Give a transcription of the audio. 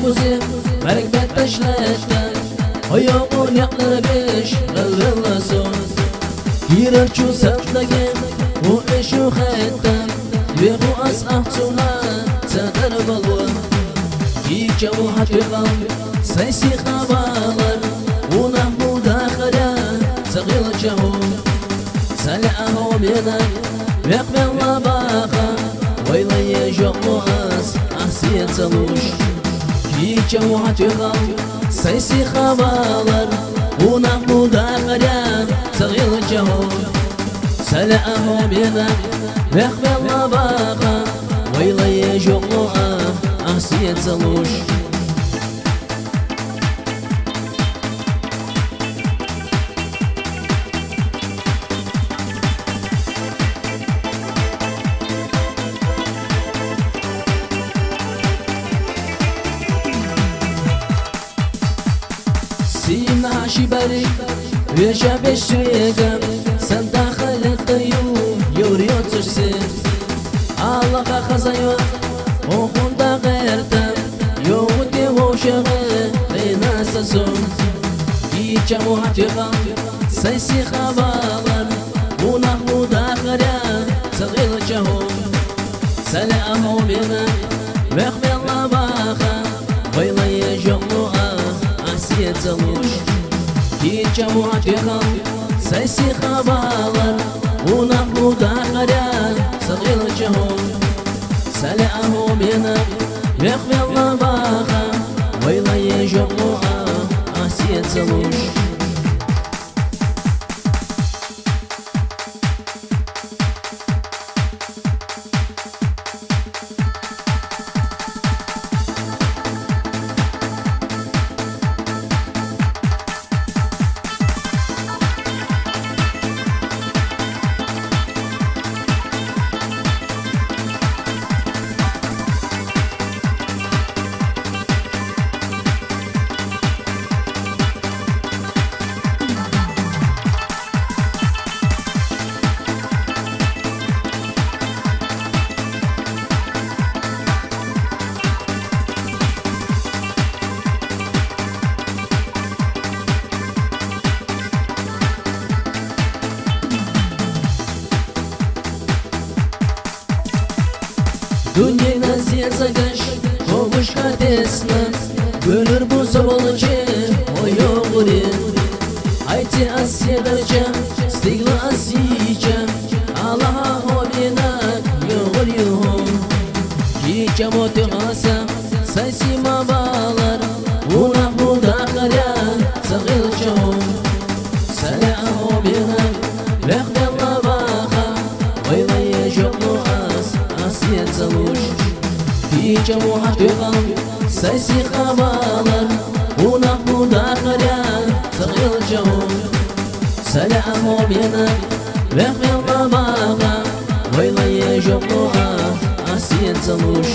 kuzi Berkmet taşletta Ayağımın yakları beş Rıllasun Girer şu sandaki Bu eşu khettam Behu as'ah tuna Sadar balwa Giyce bu hatıram Saysi khabalar Unah mudakhala Sagil cahum Sala'ahu binak Bekbel labaka Vaylayı jokmuaz Ahsiyet saluş Giyce bu hatıram Saysi khabalar Unah mudakhala Sagil cahum Sala'ahu binak Bekbel labaka Vaylayı jokmuaz Ahsiyet saluş سيمنا شبارك ويشا بشريقا سنتا خلق يوم يوريو تشسين الله خزايو وخوندا غيرتا يوتي وشغل بين سسون يجا وحتقا سيسي خبالر ونحو داخرا صغير جهوم سلامه بنا ويخبي الله باخا ويلا يجمو Ahsiyet saluş Giyce muhatıqa Saysi khabalar Unah mudakhala Sagil cahum Sala'ahu bina Yakhbi Allah baha Vayla yejmu Ahsiyet saluş Dünyayla ziyazagaş Kovuşka tesna Gönür bu zavolacı O yoğurin Hayti asyedarca Stigla asyica Allah'a obina Yoğur yuhum Giyce motivasa Saysi mabalar Unah mudakhala Sagil cahum Sala'ahu obina Vekbe Allah baha Vayla yejmu Ahsiyet saluş Giyce muhatıqa Saysi khabalar Unah mudakhala Sagil cahum Sala'ahu bina Vekbe Allah baha Vayla yejmu Ahsiyet saluş